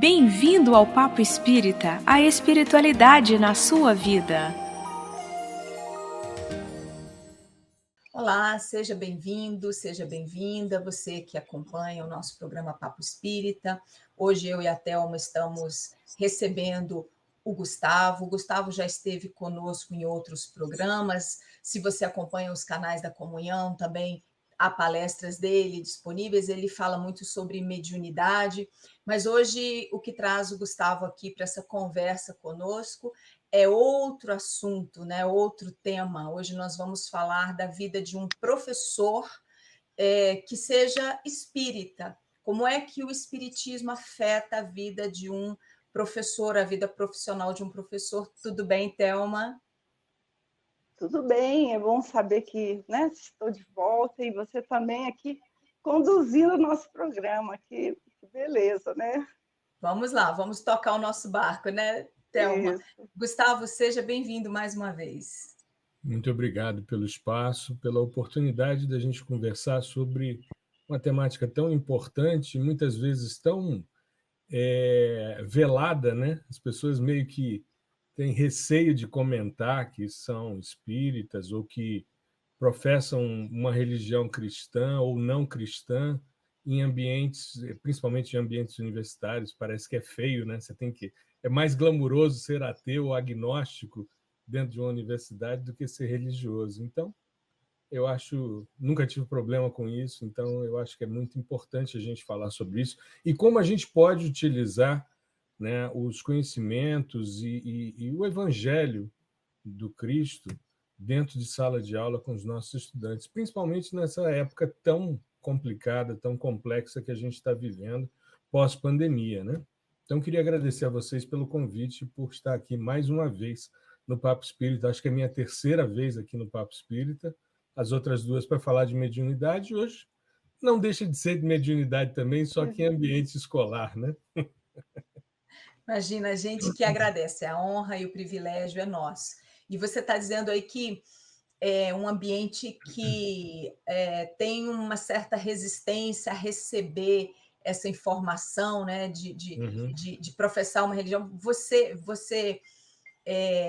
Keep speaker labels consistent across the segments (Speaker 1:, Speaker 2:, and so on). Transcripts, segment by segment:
Speaker 1: Bem-vindo ao Papo Espírita, a espiritualidade na sua vida.
Speaker 2: Olá, seja bem-vindo, seja bem-vinda, você que acompanha o nosso programa Papo Espírita. Hoje eu e a Thelma estamos recebendo o Gustavo. O Gustavo já esteve conosco em outros programas. Se você acompanha os canais da Comunhão, também há palestras dele disponíveis. Ele fala muito sobre mediunidade, mas hoje o que traz o Gustavo aqui para essa conversa conosco é outro assunto, né? Outro tema. Hoje nós vamos falar da vida de um professor que seja espírita. Como é que o espiritismo afeta a vida de um professor, a vida profissional de um professor? Tudo bem, Thelma?
Speaker 3: Tudo bem, é bom saber que, né, estou de volta e você também aqui conduzindo o nosso programa. Que beleza, né?
Speaker 2: Vamos lá, vamos tocar o nosso barco, né, Thelma?
Speaker 3: Isso.
Speaker 2: Gustavo, seja bem-vindo mais uma vez.
Speaker 4: Muito obrigado pelo espaço, pela oportunidade da gente conversar sobre uma temática tão importante, muitas vezes tão velada, né? As pessoas meio que têm receio de comentar que são espíritas ou que professam uma religião cristã ou não cristã em ambientes, principalmente em ambientes universitários. Parece que é feio, né? É mais glamuroso ser ateu ou agnóstico dentro de uma universidade do que ser religioso. Então, nunca tive problema com isso, então eu acho que é muito importante a gente falar sobre isso e como a gente pode utilizar, né, os conhecimentos e o evangelho do Cristo dentro de sala de aula com os nossos estudantes, principalmente nessa época tão complicada, tão complexa que a gente está vivendo pós-pandemia, né? Então, queria agradecer a vocês pelo convite, por estar aqui mais uma vez no Papo Espírita. Acho que é a minha terceira vez aqui no Papo Espírita, as outras duas para falar de mediunidade. Hoje não deixa de ser de mediunidade também, só que em ambiente escolar, né?
Speaker 2: Imagina, a gente que agradece, a honra e o privilégio é nosso. E você está dizendo aí que é um ambiente que tem uma certa resistência a receber essa informação, né, de professar uma religião.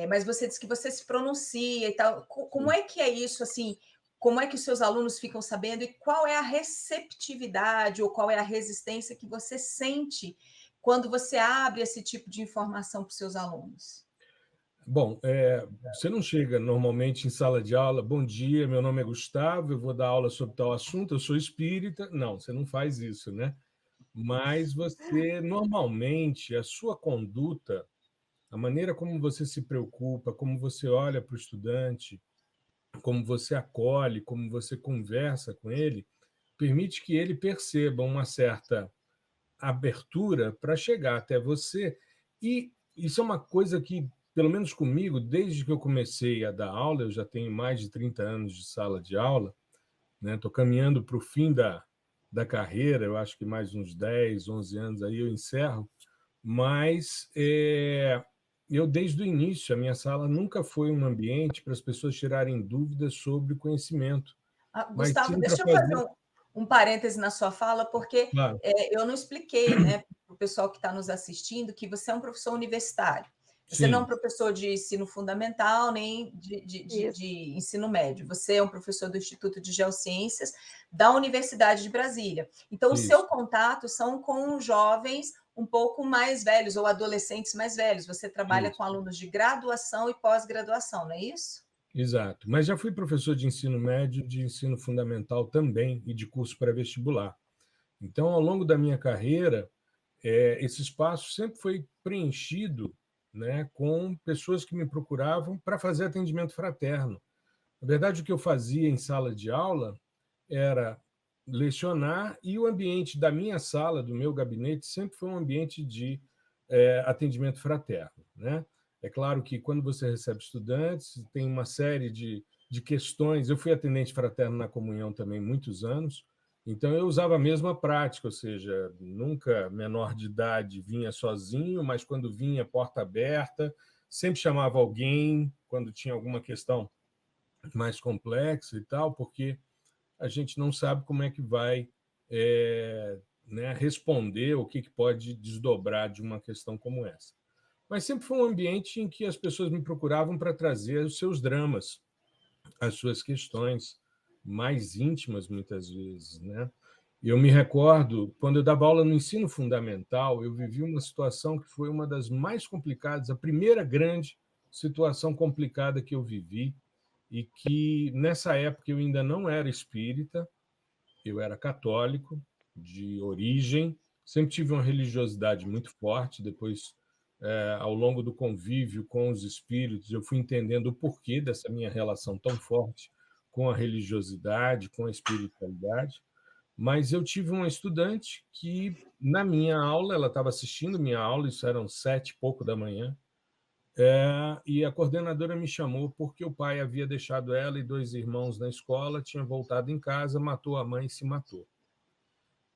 Speaker 2: Mas você disse que você se pronuncia e tal. Como é que é isso, assim? Como é que os seus alunos ficam sabendo e qual é a receptividade ou qual é a resistência que você sente quando você abre esse tipo de informação para os seus alunos?
Speaker 4: Bom, você não chega normalmente em sala de aula, bom dia, meu nome é Gustavo, eu vou dar aula sobre tal assunto, eu sou espírita. Não, você não faz isso, né? Mas você, normalmente, a sua conduta, a maneira como você se preocupa, como você olha para o estudante, como você acolhe, como você conversa com ele, permite que ele perceba uma certa abertura para chegar até você. E isso é uma coisa que, pelo menos comigo, desde que eu comecei a dar aula, eu já tenho mais de 30 anos de sala de aula, né? Estou caminhando para o fim da carreira, eu acho que mais uns 10, 11 anos aí eu encerro, mas eu, desde o início, a minha sala nunca foi um ambiente para as pessoas tirarem dúvidas sobre conhecimento, mas
Speaker 2: Gustavo,
Speaker 4: sim para
Speaker 2: deixa eu fazer
Speaker 4: fazer...
Speaker 2: um parêntese na sua fala, porque
Speaker 4: Claro,
Speaker 2: eu não expliquei, né, para o pessoal que está nos assistindo, que você é um professor universitário. Você não é um
Speaker 4: sim,
Speaker 2: professor de ensino fundamental, nem de ensino médio. Você é um professor do Instituto de Geociências da Universidade de Brasília. Então, o seu
Speaker 4: isso,
Speaker 2: contato são com jovens um pouco mais velhos ou adolescentes mais velhos. Você trabalha com
Speaker 4: isso.
Speaker 2: alunos de graduação e pós-graduação, não é isso?
Speaker 4: Exato. Mas já fui professor de ensino médio, de ensino fundamental também e de curso pré-vestibular. Então, ao longo da minha carreira, esse espaço sempre foi preenchido, né, com pessoas que me procuravam para fazer atendimento fraterno. Na verdade, o que eu fazia em sala de aula era lecionar, e o ambiente da minha sala, do meu gabinete, sempre foi um ambiente de atendimento fraterno, né? É claro que quando você recebe estudantes, tem uma série de questões. Eu fui atendente fraterno na Comunhão também muitos anos, então eu usava a mesma prática, ou seja, nunca menor de idade vinha sozinho, mas quando vinha, porta aberta, sempre chamava alguém quando tinha alguma questão mais complexa e tal, porque a gente não sabe como é que vai né, responder o que pode desdobrar de uma questão como essa. Mas sempre foi um ambiente em que as pessoas me procuravam para trazer os seus dramas, as suas questões mais íntimas, muitas vezes, né? Eu me recordo, quando eu dava aula no ensino fundamental, eu vivi uma situação que foi uma das mais complicadas, a primeira grande situação complicada que eu vivi, e que, nessa época, eu ainda não era espírita, eu era católico, de origem, sempre tive uma religiosidade muito forte. Depois, ao longo do convívio com os espíritos, eu fui entendendo o porquê dessa minha relação tão forte com a religiosidade, com a espiritualidade. Mas eu tive uma estudante que, na minha aula, ela estava assistindo minha aula, isso eram 7 e pouco da manhã, e a coordenadora me chamou porque o pai havia deixado ela e 2 irmãos na escola, tinha voltado em casa, matou a mãe e se matou.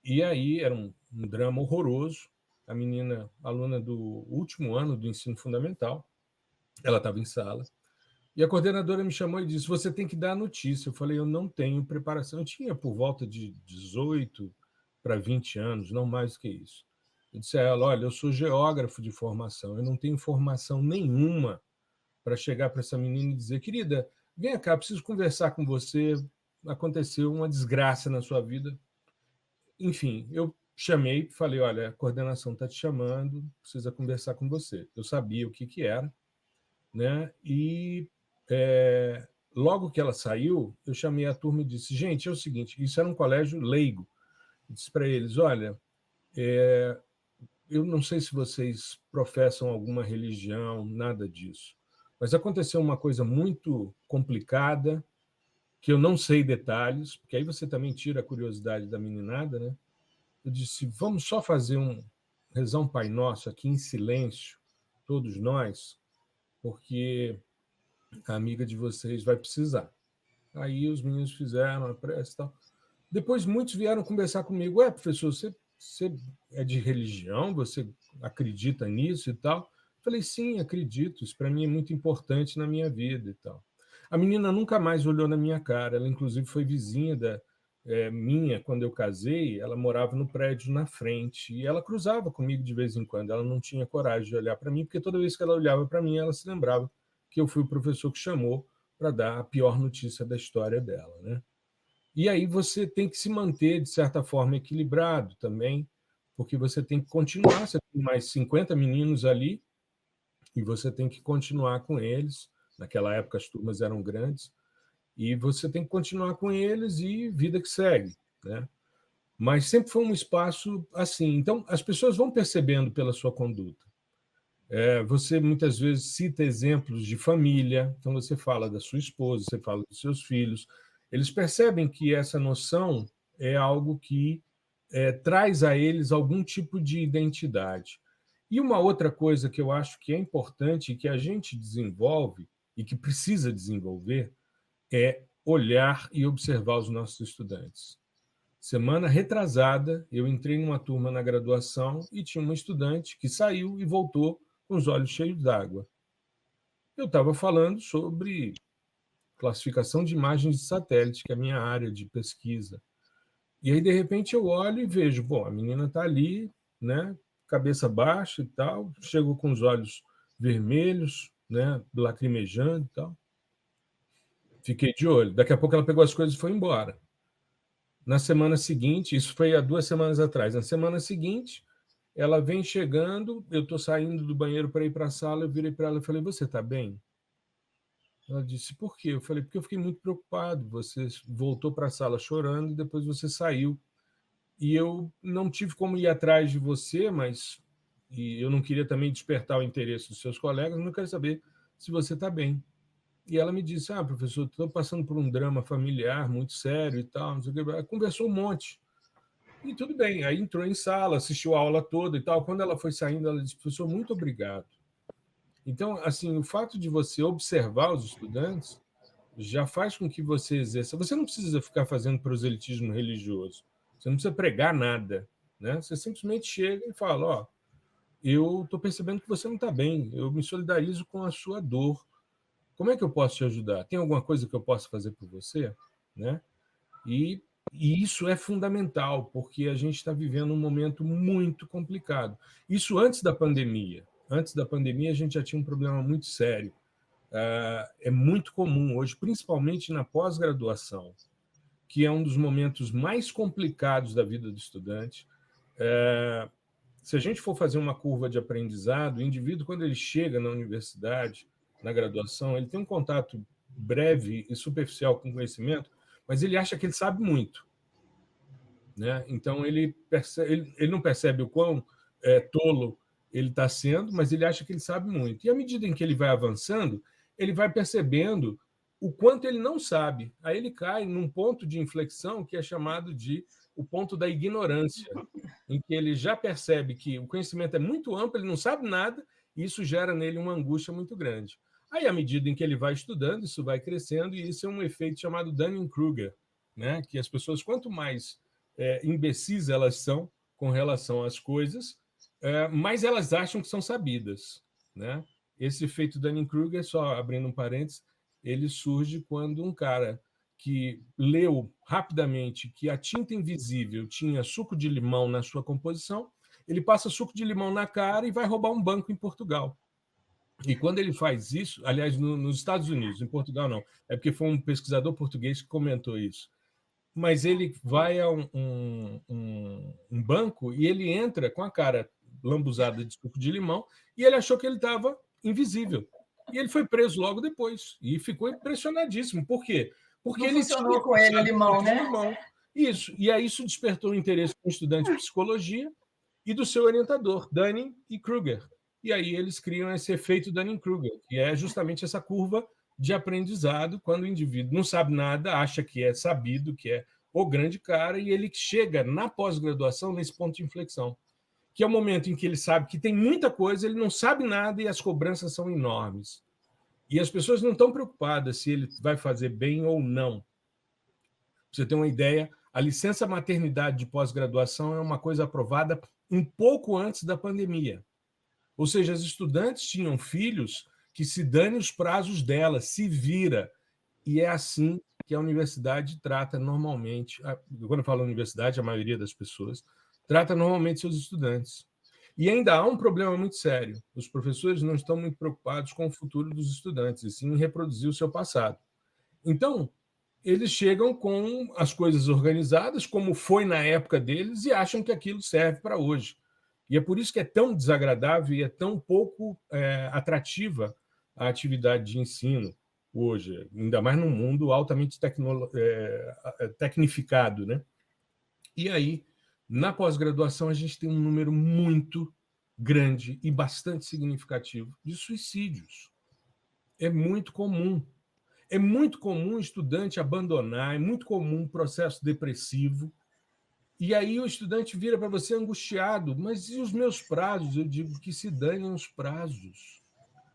Speaker 4: E aí era um drama horroroso. A menina, aluna do último ano do ensino fundamental, ela estava em sala, e a coordenadora me chamou e disse: você tem que dar a notícia. Eu falei: eu não tenho preparação. Eu tinha por volta de 18 para 20 anos, não mais do que isso. Eu disse a ela: olha, eu sou geógrafo de formação, eu não tenho formação nenhuma para chegar para essa menina e dizer: querida, vem cá, preciso conversar com você, aconteceu uma desgraça na sua vida. Enfim, eu chamei, falei: olha, a coordenação está te chamando, precisa conversar com você. Eu sabia o que era, né? E logo que ela saiu, eu chamei a turma e disse: gente, é o seguinte, isso era um colégio leigo. Eu disse para eles: olha, eu não sei se vocês professam alguma religião, nada disso, mas aconteceu uma coisa muito complicada, que eu não sei detalhes, porque aí você também tira a curiosidade da meninada, né? Eu disse: vamos só rezar um Pai Nosso aqui em silêncio, todos nós, porque a amiga de vocês vai precisar. Aí os meninos fizeram a prece e tal. Depois muitos vieram conversar comigo: professor, você é de religião? Você acredita nisso e tal? Eu falei: sim, acredito, isso para mim é muito importante na minha vida e tal. A menina nunca mais olhou na minha cara, ela inclusive foi vizinha minha quando eu casei, ela morava no prédio na frente, e ela cruzava comigo de vez em quando. Ela não tinha coragem de olhar para mim, porque toda vez que ela olhava para mim, ela se lembrava que eu fui o professor que chamou para dar a pior notícia da história dela, né? E aí você tem que se manter, de certa forma, equilibrado também, porque você tem que continuar. Você tem mais 50 meninos ali e você tem que continuar com eles. Naquela época as turmas eram grandes, e você tem que continuar com eles e vida que segue, né? Mas sempre foi um espaço assim. Então, as pessoas vão percebendo pela sua conduta. Você muitas vezes cita exemplos de família, então você fala da sua esposa, você fala dos seus filhos. Eles percebem que essa noção é algo que traz a eles algum tipo de identidade. E uma outra coisa que eu acho que é importante e que a gente desenvolve e que precisa desenvolver é olhar e observar os nossos estudantes. Semana retrasada, eu entrei numa turma na graduação e tinha uma estudante que saiu e voltou com os olhos cheios d'água. Eu estava falando sobre classificação de imagens de satélite, que é a minha área de pesquisa. E aí, de repente, eu olho e vejo, bom, a menina está ali, né, cabeça baixa e tal, chegou com os olhos vermelhos, né, lacrimejando e tal. Fiquei de olho. Daqui a pouco ela pegou as coisas e foi embora. Na semana seguinte, isso foi há 2 semanas atrás, na semana seguinte, ela vem chegando, eu estou saindo do banheiro para ir para a sala, eu virei para ela e falei: você está bem? Ela disse: por quê? Eu falei: porque eu fiquei muito preocupado, você voltou para a sala chorando e depois você saiu. E eu não tive como ir atrás de você, e eu não queria também despertar o interesse dos seus colegas, não quero saber se você está bem. E ela me disse: professor, estou passando por um drama familiar muito sério e tal, não sei o que. Ela conversou um monte. E tudo bem, aí entrou em sala, assistiu a aula toda e tal. Quando ela foi saindo, ela disse: professor, muito obrigado. Então, assim, o fato de você observar os estudantes já faz com que você exerça. Você não precisa ficar fazendo proselitismo religioso, você não precisa pregar nada, né? Você simplesmente chega e fala: eu estou percebendo que você não está bem, eu me solidarizo com a sua dor. Como é que eu posso te ajudar? Tem alguma coisa que eu possa fazer por você? Né? E E isso é fundamental, porque a gente está vivendo um momento muito complicado. Isso antes da pandemia. Antes da pandemia, a gente já tinha um problema muito sério. É muito comum hoje, principalmente na pós-graduação, que é um dos momentos mais complicados da vida do estudante. Se a gente for fazer uma curva de aprendizado, o indivíduo, quando ele chega na universidade, na graduação, ele tem um contato breve e superficial com o conhecimento, mas ele acha que ele sabe muito, né? Então, ele não percebe o quão tolo ele está sendo, mas ele acha que ele sabe muito. E à medida em que ele vai avançando, ele vai percebendo o quanto ele não sabe. Aí ele cai num ponto de inflexão que é chamado de o ponto da ignorância, em que ele já percebe que o conhecimento é muito amplo, ele não sabe nada, e isso gera nele uma angústia muito grande. Aí, à medida em que ele vai estudando, isso vai crescendo, e isso é um efeito chamado Dunning-Kruger, né? Que as pessoas, quanto mais imbecis elas são com relação às coisas, mais elas acham que são sabidas, né? Esse efeito Dunning-Kruger, só abrindo um parênteses, ele surge quando um cara que leu rapidamente que a tinta invisível tinha suco de limão na sua composição, ele passa suco de limão na cara e vai roubar um banco em Portugal. E quando ele faz isso, aliás, nos Estados Unidos, em Portugal não, é porque foi um pesquisador português que comentou isso, mas ele vai a um banco e ele entra com a cara lambuzada de suco de limão e ele achou que ele estava invisível. E ele foi preso logo depois e ficou impressionadíssimo. Por quê? Porque
Speaker 2: não
Speaker 4: ele
Speaker 2: funcionou com ele o limão, né?
Speaker 4: Limão. Isso. E aí isso despertou o interesse do estudante de psicologia e do seu orientador, Dunning e Kruger. E aí eles criam esse efeito Dunning-Kruger, que é justamente essa curva de aprendizado, quando o indivíduo não sabe nada, acha que é sabido, que é o grande cara, e ele chega na pós-graduação nesse ponto de inflexão, que é o momento em que ele sabe que tem muita coisa, ele não sabe nada e as cobranças são enormes. E as pessoas não estão preocupadas se ele vai fazer bem ou não. Pra você ter uma ideia, a licença maternidade de pós-graduação é uma coisa aprovada um pouco antes da pandemia. Ou seja, as estudantes tinham filhos que se dane os prazos dela, se vira. E é assim que a universidade trata normalmente, quando eu falo universidade, a maioria das pessoas, trata normalmente seus estudantes. E ainda há um problema muito sério. Os professores não estão muito preocupados com o futuro dos estudantes, e sim em reproduzir o seu passado. Então, eles chegam com as coisas organizadas, como foi na época deles, e acham que aquilo serve para hoje. E é por isso que é tão desagradável e é tão pouco atrativa a atividade de ensino hoje, ainda mais num mundo altamente tecnificado, né? E aí, na pós-graduação, a gente tem um número muito grande e bastante significativo de suicídios. É muito comum. É muito comum o estudante abandonar, é muito comum um processo depressivo. E aí o estudante vira para você angustiado. Mas e os meus prazos? Eu digo que se danem os prazos.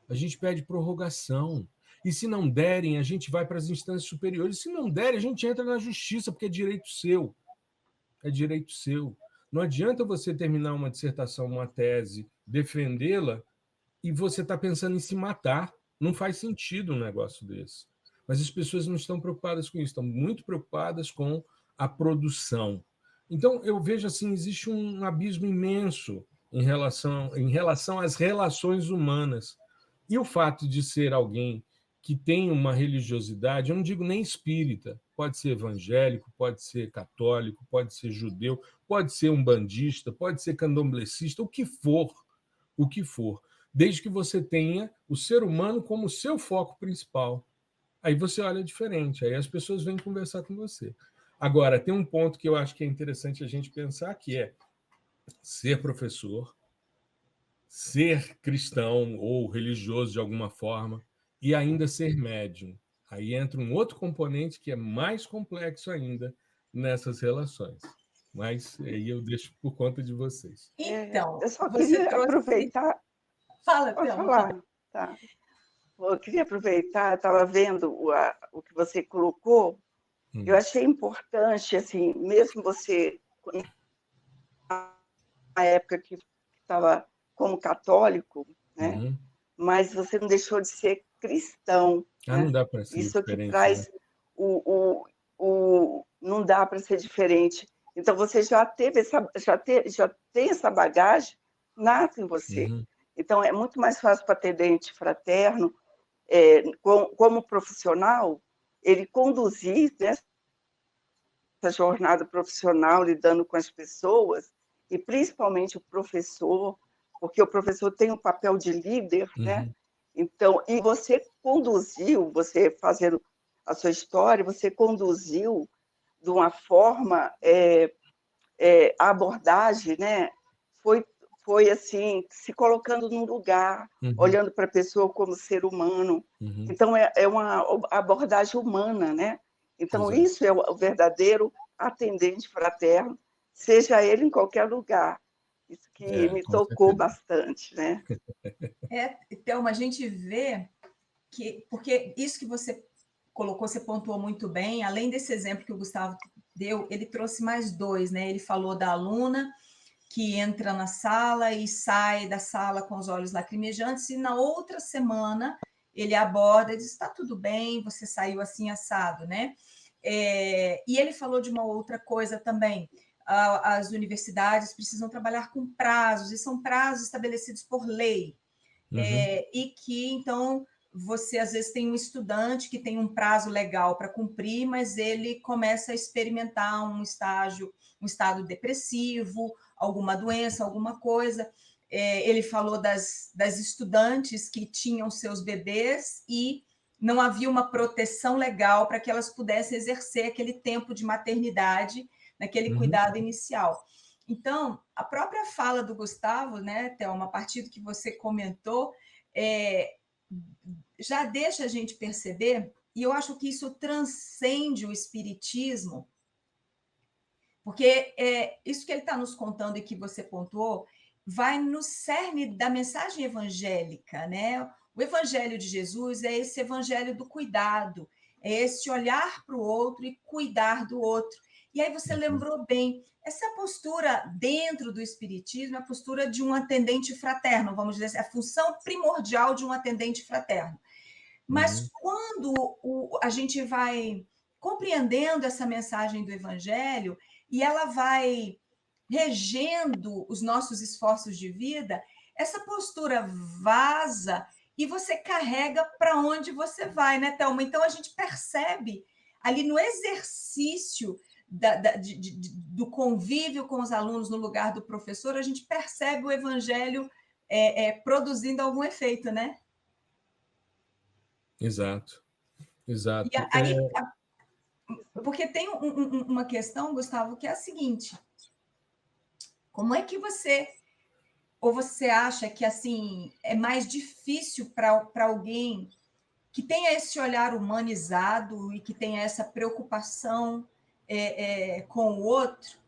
Speaker 4: A gente pede prorrogação. E se não derem, a gente vai para as instâncias superiores. Se não derem, a gente entra na justiça, porque é direito seu. É direito seu. Não adianta você terminar uma dissertação, uma tese, defendê-la, e você está pensando em se matar. Não faz sentido um negócio desse. Mas as pessoas não estão preocupadas com isso, estão muito preocupadas com a produção. Então, eu vejo assim, existe um abismo imenso em relação às relações humanas. E o fato de ser alguém que tem uma religiosidade, eu não digo nem espírita, pode ser evangélico, pode ser católico, pode ser judeu, pode ser umbandista, pode ser candomblessista, o que for, desde que você tenha o ser humano como seu foco principal. Aí você olha diferente, aí as pessoas vêm conversar com você. Agora, tem um ponto que eu acho que é interessante a gente pensar, que é ser professor, ser cristão ou religioso de alguma forma, e ainda ser médium. Aí entra um outro componente que é mais complexo ainda nessas relações. Mas aí eu deixo por conta de vocês.
Speaker 2: Então,
Speaker 3: eu só queria aproveitar...
Speaker 2: Fala,
Speaker 3: pode falar. Tá. Eu queria aproveitar, estava vendo o que você colocou, eu achei importante, assim, mesmo você, na época que estava como católico, né? Mas você não deixou de ser cristão.
Speaker 4: Não dá para ser
Speaker 3: isso
Speaker 4: diferente,
Speaker 3: que traz
Speaker 4: né?
Speaker 3: não dá para ser diferente. Então, você já tem essa bagagem nata em você.
Speaker 4: Uhum.
Speaker 3: Então, é muito mais fácil para o atendente fraterno, como profissional, ele conduzir, né, essa jornada profissional lidando com as pessoas, e principalmente o professor, porque o professor tem um papel de líder, né?
Speaker 4: Uhum.
Speaker 3: Então, e você conduziu, você fazendo a sua história, você conduziu de uma forma, a abordagem, né? Foi assim, se colocando num lugar,
Speaker 4: Uhum.
Speaker 3: olhando para a pessoa como ser humano.
Speaker 4: Uhum.
Speaker 3: Então, é uma abordagem humana, né? Então,
Speaker 4: Exato.
Speaker 3: isso é o verdadeiro atendente fraterno, seja ele em qualquer lugar. Isso que me
Speaker 4: Com
Speaker 3: tocou
Speaker 4: certeza.
Speaker 3: bastante, né?
Speaker 2: Thelma, a gente vê que, porque isso que você colocou, você pontuou muito bem, além desse exemplo que o Gustavo deu, ele trouxe mais dois, né? Ele falou da aluna que entra na sala e sai da sala com os olhos lacrimejantes, e na outra semana ele aborda e diz: está tudo bem, você saiu assim assado, né? E ele falou de uma outra coisa também. As universidades precisam trabalhar com prazos, e são prazos estabelecidos por lei.
Speaker 4: Uhum.
Speaker 2: E que, então, você às vezes tem um estudante que tem um prazo legal para cumprir, mas ele começa a experimentar um estado depressivo, alguma doença, alguma coisa. Ele falou das estudantes que tinham seus bebês e não havia uma proteção legal para que elas pudessem exercer aquele tempo de maternidade, naquele
Speaker 4: Uhum.
Speaker 2: cuidado inicial. Então, a própria fala do Gustavo, né, Thelma, a partir do que você comentou, já deixa a gente perceber, e eu acho que isso transcende o espiritismo, porque isso que ele está nos contando e que você pontuou vai no cerne da mensagem evangélica, né? O evangelho de Jesus é esse evangelho do cuidado, é esse olhar para o outro e cuidar do outro. E aí você lembrou bem, essa postura dentro do espiritismo é a postura de um atendente fraterno, vamos dizer assim, a função primordial de um atendente fraterno. Mas
Speaker 4: Uhum.
Speaker 2: quando a gente vai compreendendo essa mensagem do evangelho e ela vai regendo os nossos esforços de vida, essa postura vaza e você carrega para onde você vai, né, Thelma? Então a gente percebe ali no exercício do convívio com os alunos no lugar do professor, a gente percebe o evangelho produzindo algum efeito, né?
Speaker 4: Exato.
Speaker 2: E
Speaker 4: Exato.
Speaker 2: aí, porque tem uma questão, Gustavo, que é a seguinte: como é que você acha que assim é mais difícil para alguém que tenha esse olhar humanizado e que tenha essa preocupação com o outro?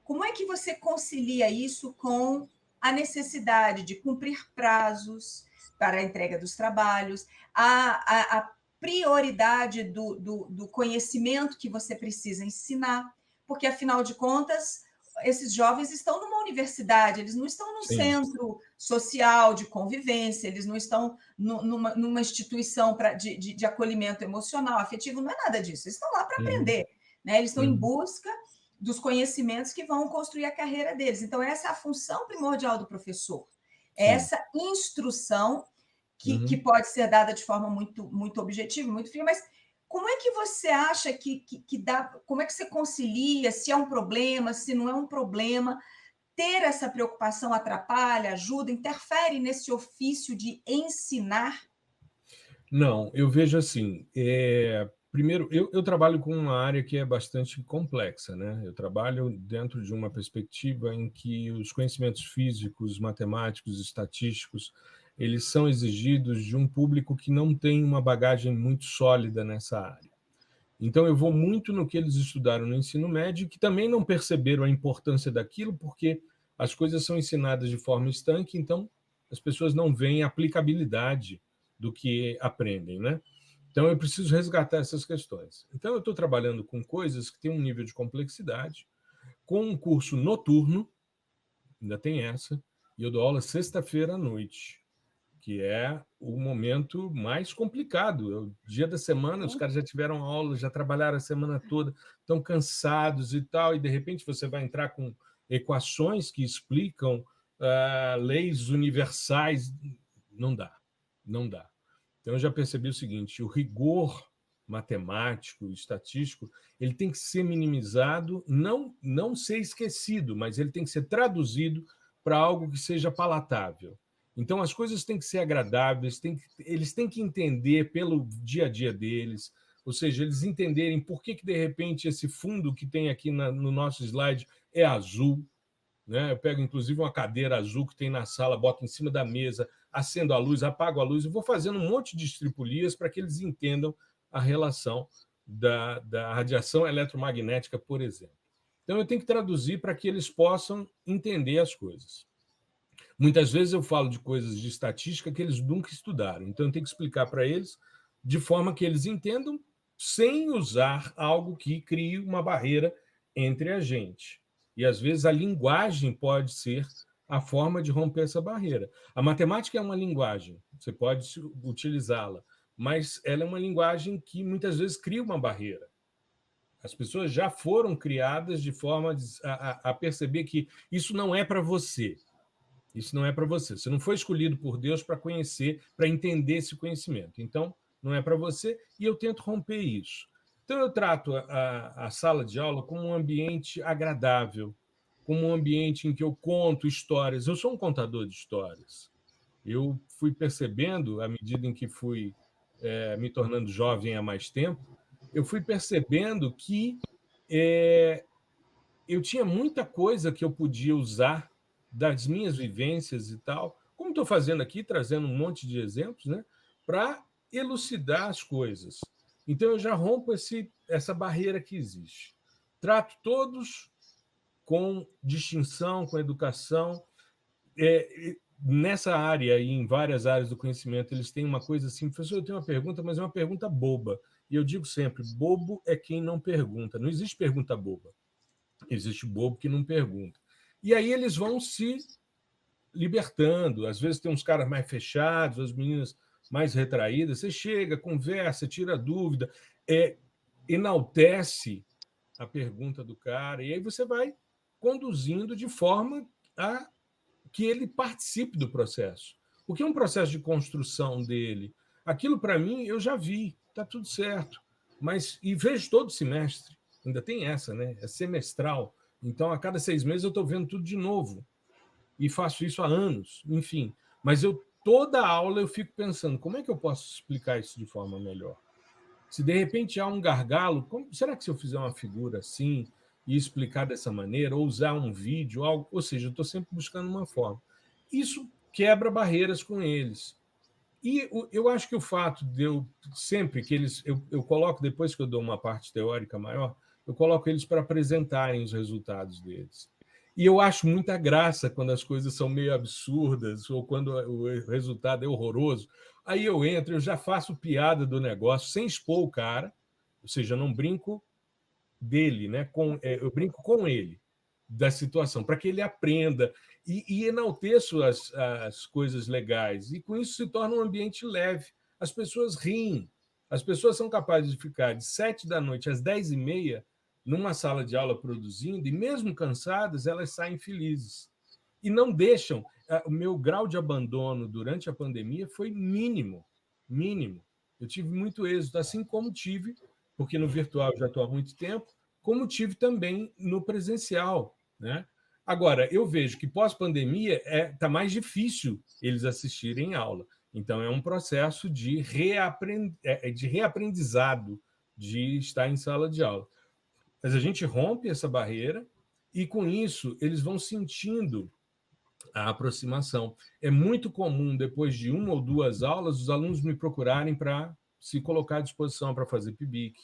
Speaker 2: Como é que você concilia isso com a necessidade de cumprir prazos para a entrega dos trabalhos, a prioridade do conhecimento que você precisa ensinar? Porque, afinal de contas, esses jovens estão numa universidade, eles não estão num
Speaker 4: Sim.
Speaker 2: centro social de convivência, eles não estão numa instituição de acolhimento emocional, afetivo, não é nada disso, eles estão lá para
Speaker 4: Uhum.
Speaker 2: aprender, né? Eles estão em
Speaker 4: Uhum.
Speaker 2: busca dos conhecimentos que vão construir a carreira deles. Então, essa é a função primordial do professor. É
Speaker 4: Sim.
Speaker 2: essa instrução que
Speaker 4: Uhum.
Speaker 2: pode ser dada de forma muito, muito objetiva, muito fria, mas como é que você acha que dá, como é que você concilia, se é um problema, se não é um problema, ter essa preocupação atrapalha, ajuda, interfere nesse ofício de ensinar?
Speaker 4: Não, eu vejo assim, primeiro, eu trabalho com uma área que é bastante complexa, né? Eu trabalho dentro de uma perspectiva em que os conhecimentos físicos, matemáticos, estatísticos, eles são exigidos de um público que não tem uma bagagem muito sólida nessa área. Então, eu vou muito no que eles estudaram no ensino médio, que também não perceberam a importância daquilo, porque as coisas são ensinadas de forma estanque, então as pessoas não veem a aplicabilidade do que aprendem, né? Então, eu preciso resgatar essas questões. Então, eu estou trabalhando com coisas que têm um nível de complexidade, com um curso noturno, ainda tem essa, e eu dou aula sexta-feira à noite. que é o momento mais complicado. É o dia da semana, os caras já tiveram aula, já trabalharam a semana toda, estão cansados e tal, e de repente você vai entrar com equações que explicam leis universais. Não dá, não dá. Então, eu já percebi o seguinte: o rigor matemático, estatístico, ele tem que ser minimizado, não ser esquecido, mas ele tem que ser traduzido para algo que seja palatável. Então, as coisas têm que ser agradáveis, eles têm que entender pelo dia a dia deles, ou seja, eles entenderem por que de repente, esse fundo que tem aqui no nosso slide é azul. Né? Eu pego, inclusive, uma cadeira azul que tem na sala, boto em cima da mesa, acendo a luz, apago a luz, e vou fazendo um monte de estripulias para que eles entendam a relação da radiação eletromagnética, por exemplo. Então, eu tenho que traduzir para que eles possam entender as coisas. Muitas vezes eu falo de coisas de estatística que eles nunca estudaram, então eu tenho que explicar para eles de forma que eles entendam sem usar algo que crie uma barreira entre a gente. E, às vezes, a linguagem pode ser a forma de romper essa barreira. A matemática é uma linguagem, você pode utilizá-la, mas ela é uma linguagem que, muitas vezes, cria uma barreira. As pessoas já foram criadas de forma a perceber que isso não é para você. Isso não é para você. Você não foi escolhido por Deus para conhecer, para entender esse conhecimento. Então, não é para você, e eu tento romper isso. Então, eu trato a sala de aula como um ambiente agradável, como um ambiente em que eu conto histórias. Eu sou um contador de histórias. Eu fui percebendo, à medida em que fui me tornando jovem há mais tempo, eu fui percebendo que eu tinha muita coisa que eu podia usar das minhas vivências e tal, como estou fazendo aqui, trazendo um monte de exemplos, né, para elucidar as coisas. Então, eu já rompo essa barreira que existe. Trato todos com distinção, com educação. Nessa área e em várias áreas do conhecimento, eles têm uma coisa assim: professor, eu tenho uma pergunta, mas é uma pergunta boba. E eu digo sempre, bobo é quem não pergunta. Não existe pergunta boba. Existe bobo que não pergunta. E aí eles vão se libertando. Às vezes tem uns caras mais fechados, as meninas mais retraídas. Você chega, conversa, tira dúvida, enaltece a pergunta do cara, e aí você vai conduzindo de forma a que ele participe do processo. O que é um processo de construção dele? Aquilo, para mim, eu já vi, está tudo certo. E vejo todo semestre. Ainda tem essa, né? É semestral. Então, a cada 6 meses, eu estou vendo tudo de novo. E faço isso há anos, enfim. Mas toda aula eu fico pensando, como é que eu posso explicar isso de forma melhor? Se, de repente, há um gargalo, será que se eu fizer uma figura assim e explicar dessa maneira, ou usar um vídeo, algo, ou seja, eu estou sempre buscando uma forma. Isso quebra barreiras com eles. E eu acho que o fato de eu sempre que eu coloco, depois que eu dou uma parte teórica maior, eu coloco eles para apresentarem os resultados deles. E eu acho muita graça quando as coisas são meio absurdas ou quando o resultado é horroroso. Aí eu entro, eu já faço piada do negócio sem expor o cara, ou seja, eu não brinco dele, né? Eu brinco com ele, da situação, para que ele aprenda e enalteço as coisas legais. E com isso se torna um ambiente leve. As pessoas riem. As pessoas são capazes de ficar de 7 da noite às 10h30 numa sala de aula produzindo, e mesmo cansadas, elas saem felizes. E não deixam... O meu grau de abandono durante a pandemia foi mínimo. Mínimo. Eu tive muito êxito, assim como tive, porque no virtual já estou há muito tempo, como tive também no presencial, né? Agora, eu vejo que pós-pandemia está mais difícil eles assistirem aula. Então, é um processo de reaprendizado de estar em sala de aula. Mas a gente rompe essa barreira e, com isso, eles vão sentindo a aproximação. É muito comum, depois de 1 ou 2 aulas, os alunos me procurarem para se colocar à disposição para fazer PIBIC,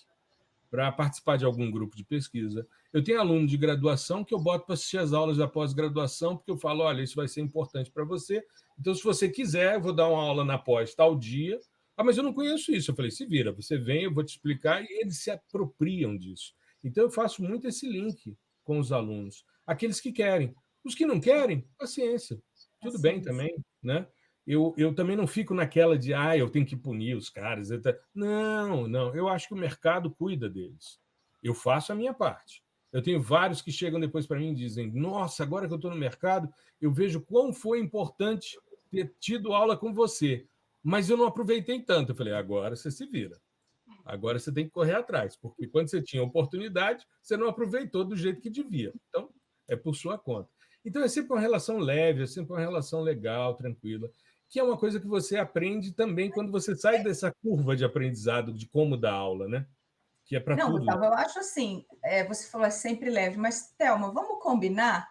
Speaker 4: para participar de algum grupo de pesquisa. Eu tenho aluno de graduação que eu boto para assistir as aulas da pós-graduação, porque eu falo, olha, isso vai ser importante para você, então, se você quiser, eu vou dar uma aula na pós tal dia. Mas eu não conheço isso. Eu falei, se vira, você vem, eu vou te explicar, e eles se apropriam disso. Então, eu faço muito esse link com os alunos. Aqueles que querem. Os que não querem, paciência. Tudo bem também, né? eu também não fico naquela de eu tenho que punir os caras. Não, eu acho que o mercado cuida deles. Eu faço a minha parte. Eu tenho vários que chegam depois para mim e dizem: nossa, agora que eu estou no mercado, eu vejo quão foi importante ter tido aula com você, mas eu não aproveitei tanto. Eu falei: agora você se vira. Agora você tem que correr atrás, porque quando você tinha oportunidade, você não aproveitou do jeito que devia. Então, é por sua conta. Então, é sempre uma relação leve, é sempre uma relação legal, tranquila, que é uma coisa que você aprende também quando você sai dessa curva de aprendizado de como dar aula, né? Que é para
Speaker 2: Não,
Speaker 4: tudo.
Speaker 2: Gustavo, eu acho assim, você falou é sempre leve, mas, Thelma, vamos combinar?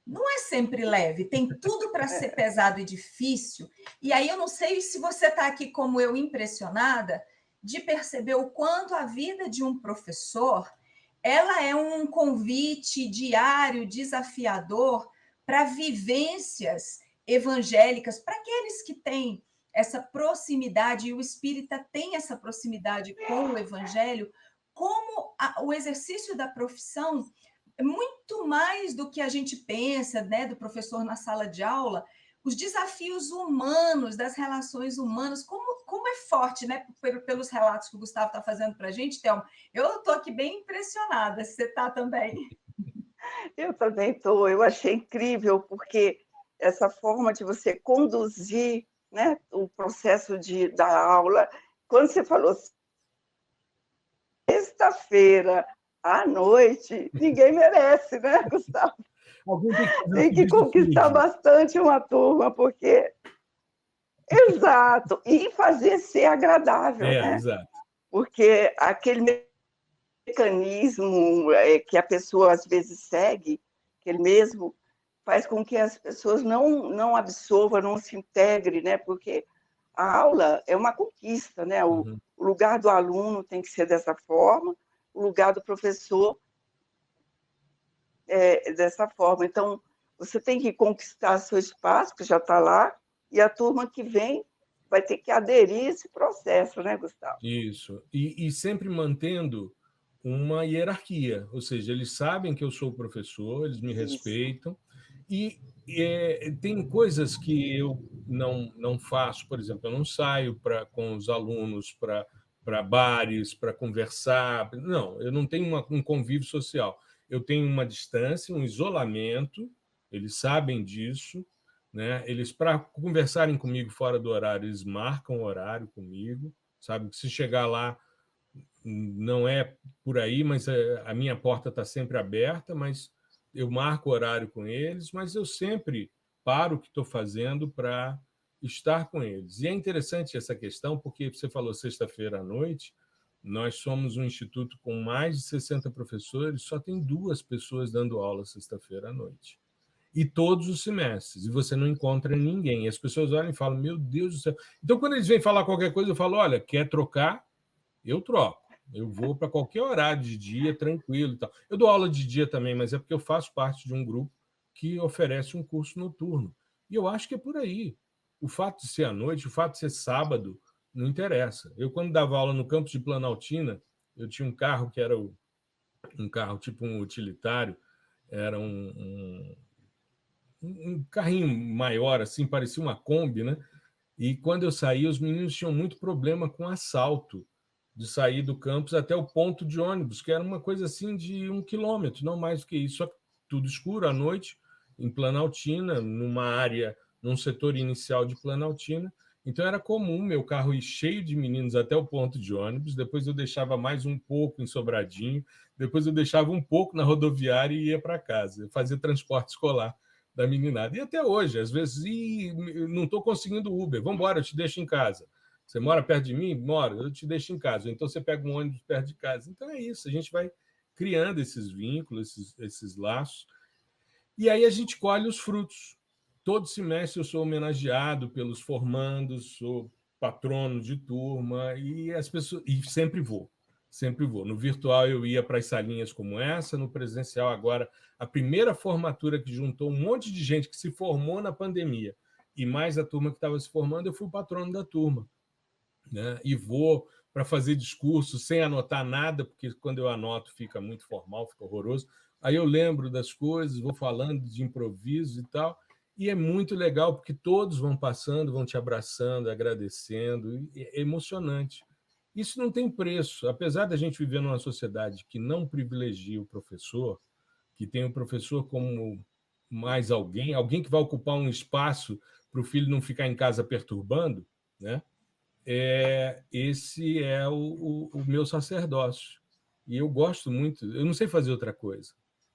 Speaker 2: Não é sempre leve, tem tudo para ser pesado e difícil. E aí eu não sei se você está aqui como eu, impressionada, de perceber o quanto a vida de um professor ela é um convite diário, desafiador para vivências evangélicas, para aqueles que têm essa proximidade, e o espírita tem essa proximidade com o evangelho, como o exercício da profissão é muito mais do que a gente pensa, né, do professor na sala de aula, os desafios humanos, das relações humanas, como é forte, né, pelos relatos que o Gustavo está fazendo para a gente, Thelma. Eu estou aqui bem impressionada, você está também.
Speaker 3: Eu também estou, eu achei incrível, porque essa forma de você conduzir, né, o processo da aula, quando você falou sexta-feira à noite, ninguém merece, né, Gustavo? Tem que conquistar bastante uma turma, porque... Exato, e fazer ser agradável, né?
Speaker 4: Exato.
Speaker 3: Porque aquele mecanismo que a pessoa às vezes segue, aquele mesmo, faz com que as pessoas não absorvam, não se integrem, né? Porque a aula é uma conquista, né? O lugar do aluno tem que ser dessa forma, o lugar do professor é dessa forma. Então, você tem que conquistar seu espaço, que já está lá, e a turma que vem vai ter que aderir a esse processo, né, Gustavo?
Speaker 4: Isso. E sempre mantendo uma hierarquia, ou seja, eles sabem que eu sou professor, eles me respeitam, e tem coisas que eu não faço, por exemplo, eu não saio com os alunos para bares, para conversar, não, eu não tenho um convívio social, eu tenho uma distância, um isolamento, eles sabem disso, né? Eles, para conversarem comigo fora do horário, eles marcam o horário comigo, sabe? Se chegar lá, não é por aí, mas a minha porta está sempre aberta, mas eu marco o horário com eles, mas eu sempre paro o que estou fazendo para estar com eles. E é interessante essa questão, porque você falou sexta-feira à noite, nós somos um instituto com mais de 60 professores, só tem 2 pessoas dando aula sexta-feira à noite. E todos os semestres, e você não encontra ninguém. E as pessoas olham e falam: meu Deus do céu. Então, quando eles vêm falar qualquer coisa, eu falo: olha, quer trocar? Eu troco. Eu vou para qualquer horário de dia, tranquilo e tal. Eu dou aula de dia também, mas é porque eu faço parte de um grupo que oferece um curso noturno. E eu acho que é por aí. O fato de ser à noite, o fato de ser sábado, não interessa. Eu, quando dava aula no campus de Planaltina, eu tinha um carro que era um carro tipo um utilitário, era um carrinho maior, assim, parecia uma Kombi, né? E quando eu saí, os meninos tinham muito problema com assalto, de sair do campus até o ponto de ônibus, que era uma coisa assim de 1 quilômetro, não mais do que isso. Só que tudo escuro à noite, em Planaltina, numa área, num setor inicial de Planaltina. Então era comum meu carro ir cheio de meninos até o ponto de ônibus, depois eu deixava mais um pouco em Sobradinho, depois eu deixava um pouco na rodoviária e ia para casa. Eu fazia transporte escolar da meninada. E até hoje, às vezes, não estou conseguindo Uber, vamos embora, eu te deixo em casa. Você mora perto de mim? Mora, eu te deixo em casa. Então você pega um ônibus perto de casa. Então é isso, a gente vai criando esses vínculos, esses laços, e aí a gente colhe os frutos. Todo semestre eu sou homenageado pelos formandos, sou patrono de turma, e as pessoas, e sempre vou. Sempre vou. No virtual eu ia para as salinhas como essa, no presencial agora, a primeira formatura que juntou um monte de gente que se formou na pandemia e mais a turma que estava se formando, eu fui o patrono da turma, né? E vou para fazer discurso sem anotar nada, porque quando eu anoto fica muito formal, fica horroroso. Aí eu lembro das coisas, vou falando de improviso e tal, E é muito legal, porque todos vão passando, vão te abraçando, agradecendo, e é emocionante. Isso não tem preço. Apesar da gente viver numa sociedade que não privilegia o professor, que tem o professor como mais alguém que vai ocupar um espaço para o filho não ficar em casa perturbando, né? Esse é o meu sacerdócio. E eu gosto muito, eu não sei fazer outra coisa.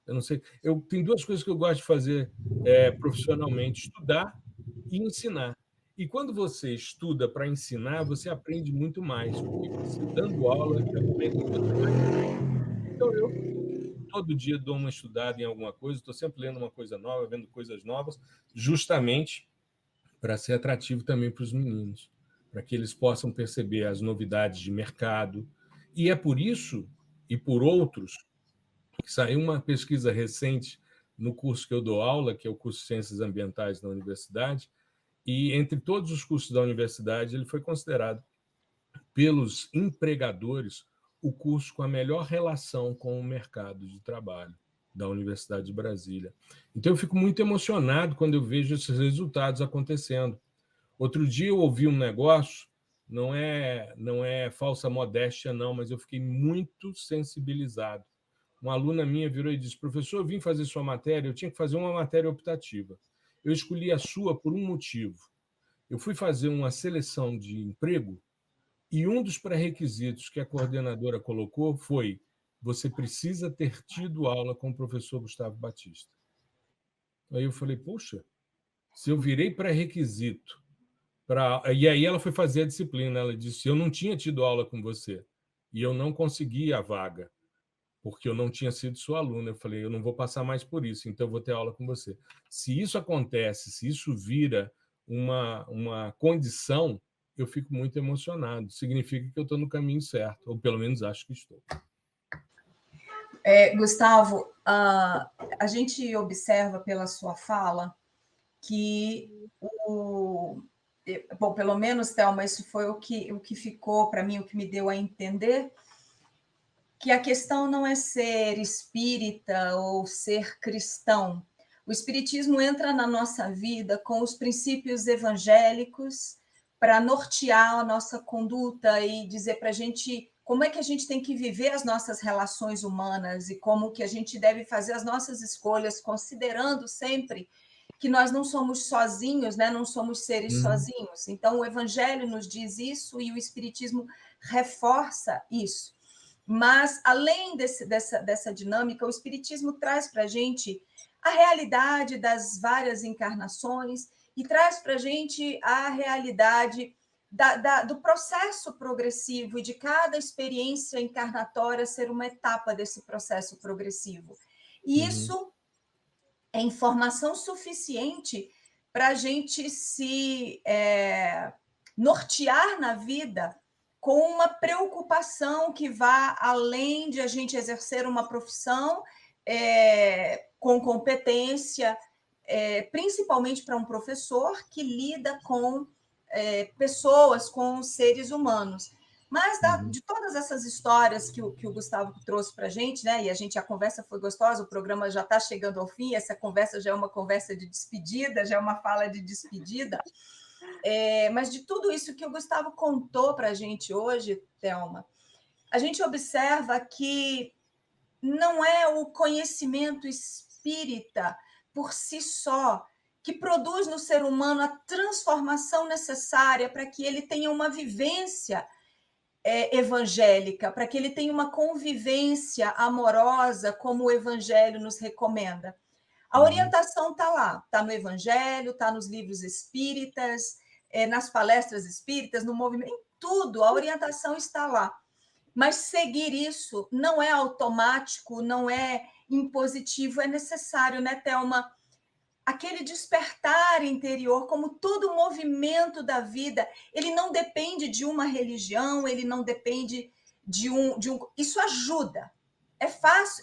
Speaker 4: Eu não sei. Tem duas coisas que eu gosto de fazer profissionalmente: estudar e ensinar. E quando você estuda para ensinar, você aprende muito mais, porque você dando aula aprende muito mais. Então, eu todo dia dou uma estudada em alguma coisa, estou sempre lendo uma coisa nova, vendo coisas novas, justamente para ser atrativo também para os meninos, para que eles possam perceber as novidades de mercado. E é por isso, e por outros, que saiu uma pesquisa recente no curso que eu dou aula, que é o curso de Ciências Ambientais da universidade, e entre todos os cursos da universidade, ele foi considerado pelos empregadores o curso com a melhor relação com o mercado de trabalho da Universidade de Brasília. Então, eu fico muito emocionado quando eu vejo esses resultados acontecendo. Outro dia eu ouvi um negócio, não é falsa modéstia, não, mas eu fiquei muito sensibilizado. Uma aluna minha virou e disse: professor, eu vim fazer sua matéria, eu tinha que fazer uma matéria optativa. Eu escolhi a sua por um motivo. Eu fui fazer uma seleção de emprego e um dos pré-requisitos que a coordenadora colocou foi: você precisa ter tido aula com o professor Gustavo Batista. Aí eu falei: poxa, se eu virei pré-requisito para... E aí ela foi fazer a disciplina, ela disse: eu não tinha tido aula com você e eu não consegui a vaga, porque eu não tinha sido sua aluna. Eu falei: eu não vou passar mais por isso, então eu vou ter aula com você. Se isso acontece, se isso vira uma condição, eu fico muito emocionado. Significa que eu estou no caminho certo, ou pelo menos acho que estou.
Speaker 2: Gustavo, a gente observa pela sua fala que bom, pelo menos, Thelma, isso foi o que ficou para mim, o que me deu a entender, que a questão não é ser espírita ou ser cristão. O espiritismo entra na nossa vida com os princípios evangélicos para nortear a nossa conduta e dizer para a gente como é que a gente tem que viver as nossas relações humanas e como que a gente deve fazer as nossas escolhas, considerando sempre que nós não somos sozinhos, né? Não somos seres sozinhos. Então, o evangelho nos diz isso e o espiritismo reforça isso. Mas, além dessa dinâmica, o espiritismo traz para a gente a realidade das várias encarnações e traz para a gente a realidade do processo progressivo e de cada experiência encarnatória ser uma etapa desse processo progressivo. E isso é informação suficiente para a gente se nortear na vida com uma preocupação que vá além de a gente exercer uma profissão com competência, principalmente para um professor que lida com pessoas, com seres humanos. Mas de todas essas histórias que o Gustavo trouxe para a gente, né? E a conversa foi gostosa, o programa já está chegando ao fim, essa conversa já é uma conversa de despedida, já é uma fala de despedida. Mas de tudo isso que o Gustavo contou para a gente hoje, Thelma, a gente observa que não é o conhecimento espírita por si só que produz no ser humano a transformação necessária para que ele tenha uma vivência evangélica, para que ele tenha uma convivência amorosa, como o Evangelho nos recomenda. A orientação está lá, está no Evangelho, está nos livros espíritas, nas palestras espíritas, no movimento, em tudo, a orientação está lá. Mas seguir isso não é automático, não é impositivo, é necessário, né, Thelma? Aquele despertar interior, como todo movimento da vida, ele não depende de uma religião, ele não depende de um... Isso ajuda. É fácil,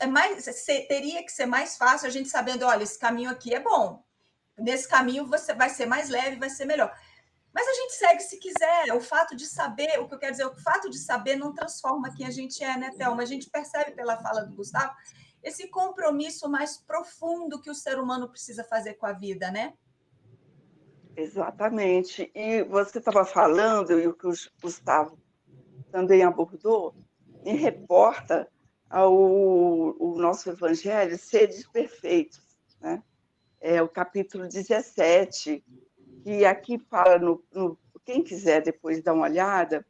Speaker 2: teria que ser mais fácil a gente sabendo, olha, esse caminho aqui é bom, nesse caminho você vai ser mais leve, vai ser melhor. Mas a gente segue se quiser. O fato de saber, o que eu quero dizer, o fato de saber não transforma quem a gente é, né, Thelma? A gente percebe pela fala do Gustavo esse compromisso mais profundo que o ser humano precisa fazer com a vida, né?
Speaker 3: Exatamente. E você estava falando, e o que o Gustavo também abordou, me reporta ao o nosso Evangelho, Sedes Perfeitos, né? É o capítulo 17, que aqui fala, quem quiser depois dar uma olhada,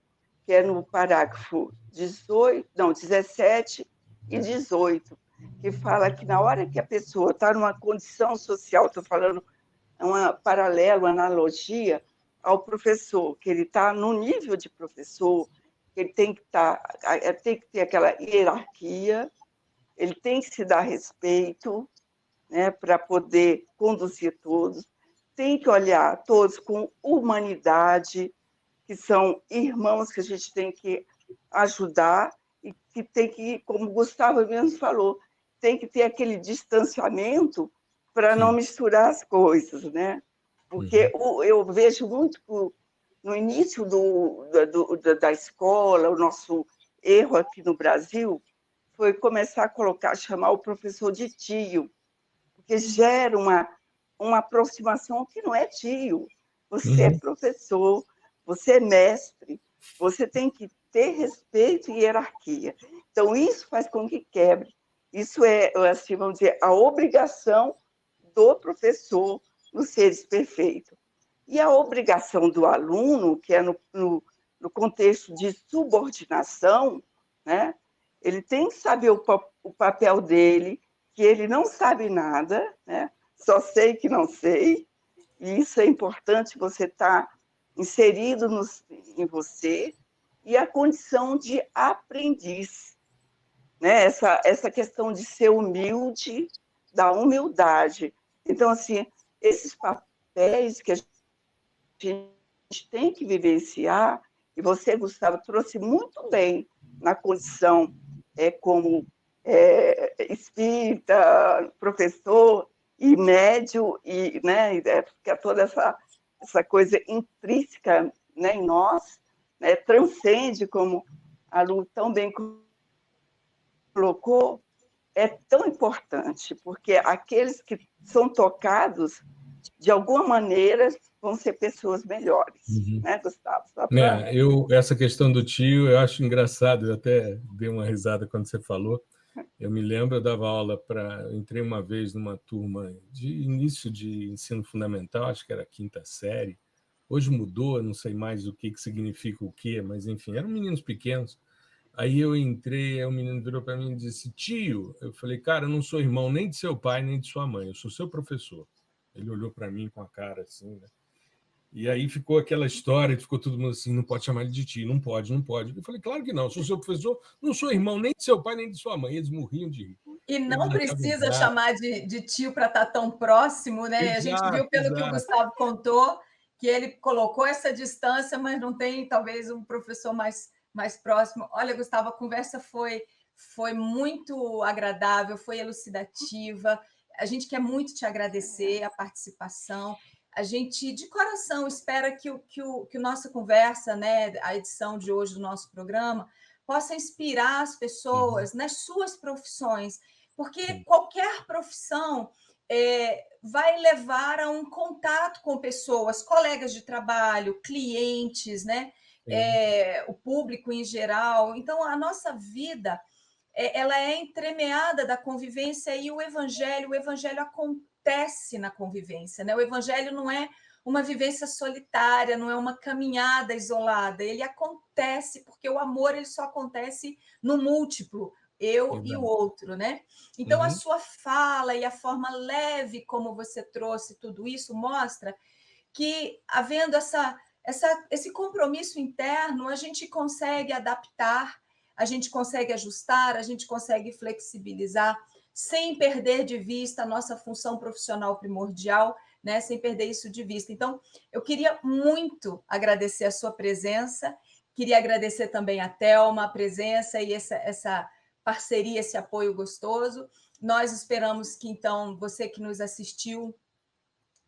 Speaker 3: que é no parágrafo 18, não, 17 e 18, que fala que na hora que a pessoa está numa condição social, estou falando uma paralela, uma analogia ao professor, que ele está no nível de professor, que ele tem que ter aquela hierarquia, ele tem que se dar respeito, né, para poder conduzir todos, tem que olhar todos com humanidade, que são irmãos que a gente tem que ajudar e que tem que, como o Gustavo mesmo falou, tem que ter aquele distanciamento para não misturar as coisas, né? Porque eu vejo muito no início da escola, o nosso erro aqui no Brasil foi começar a chamar o professor de tio, porque gera uma aproximação que não é tio. Você é professor, você é mestre, você tem que ter respeito e hierarquia. Então, isso faz com que quebre. Isso é, assim, vamos dizer, a obrigação do professor no Seres Perfeito. E a obrigação do aluno, que é no contexto de subordinação, né? Ele tem que saber o papel dele, que ele não sabe nada, né? Só sei que não sei, e isso é importante, você estar inserido em você, e a condição de aprendiz, né? Essa questão de ser humilde, da humildade. Então, assim, esses papéis que a gente tem que vivenciar, e você, Gustavo, trouxe muito bem na condição como espírita, professor e médio, e, né, porque toda essa coisa intrínseca, né, em nós, né, transcende, como a Lu tão bem colocou, é tão importante, porque aqueles que são tocados, de alguma maneira, vão ser pessoas melhores, né, Gustavo?
Speaker 4: Essa questão do tio, eu acho engraçado, eu até dei uma risada quando você falou. Eu me lembro, eu dava aula entrei uma vez numa turma de início de ensino fundamental, acho que era a 5ª série. Hoje mudou, não sei mais o que significa o quê, mas enfim, eram meninos pequenos. Aí eu entrei, aí o menino virou para mim e disse: tio, eu falei, cara, eu não sou irmão nem de seu pai, nem de sua mãe, eu sou seu professor. Ele olhou para mim com a cara assim, né? E aí ficou aquela história, ficou todo mundo assim, não pode chamar ele de tio, não pode, não pode. Eu falei, claro que não, eu sou seu professor, não sou irmão nem de seu pai, nem de sua mãe. Eles morriam de rir.
Speaker 2: E
Speaker 4: Eles
Speaker 2: não
Speaker 4: achavam
Speaker 2: precisa
Speaker 4: graça.
Speaker 2: chamar de tio para estar tão próximo, né? A gente viu,
Speaker 4: Exato,
Speaker 2: pelo que o
Speaker 4: exato.
Speaker 2: Gustavo contou, que ele colocou essa distância, mas não tem, talvez, um professor mais próximo. Olha, Gustavo, a conversa foi muito agradável, foi elucidativa. A gente quer muito te agradecer a participação. A gente, de coração, espera que nossa conversa, né, a edição de hoje do nosso programa, possa inspirar as pessoas nas suas profissões, porque qualquer profissão vai levar a um contato com pessoas, colegas de trabalho, clientes, né? O público em geral. Então, a nossa vida ela é entremeada da convivência e o evangelho acontece na convivência, né? O evangelho não é uma vivência solitária, não é uma caminhada isolada, ele acontece porque o amor ele só acontece no múltiplo, eu e o outro, né? Então, a sua fala e a forma leve como você trouxe tudo isso mostra que, havendo esse compromisso interno, a gente consegue adaptar, a gente consegue ajustar, a gente consegue flexibilizar, sem perder de vista a nossa função profissional primordial, né? Sem perder isso de vista. Então, eu queria muito agradecer a sua presença, queria agradecer também a Thelma, a presença e essa parceria, esse apoio gostoso. Nós esperamos que, então, você que nos assistiu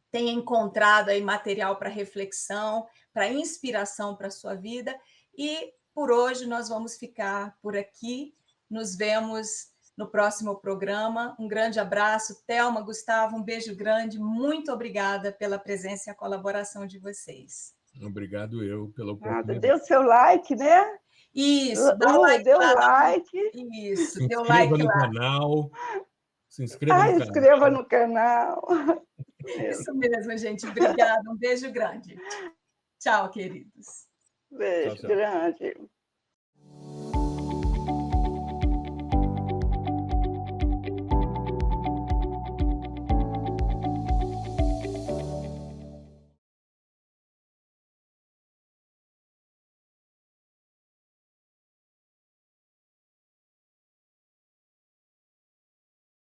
Speaker 2: tenha encontrado aí material para reflexão, para inspiração para a sua vida. E, por hoje, nós vamos ficar por aqui. Nos vemos no próximo programa. Um grande abraço. Thelma, Gustavo, um beijo grande. Muito obrigada pela presença e a colaboração de vocês.
Speaker 4: Obrigado eu pela
Speaker 3: Nada,
Speaker 4: oportunidade.
Speaker 3: dê o seu like, né?
Speaker 2: Isso, dá like
Speaker 3: dê o
Speaker 2: lá.
Speaker 3: like.
Speaker 2: Isso,
Speaker 4: Se
Speaker 2: dê o
Speaker 4: inscreva
Speaker 2: like
Speaker 4: no
Speaker 2: lá.
Speaker 4: canal. Se inscreva no canal.
Speaker 3: Inscreva no canal.
Speaker 2: Isso mesmo, gente. Obrigada. Um beijo grande. Tchau, queridos.
Speaker 3: Beijo
Speaker 4: Tchau, tchau.
Speaker 3: grande.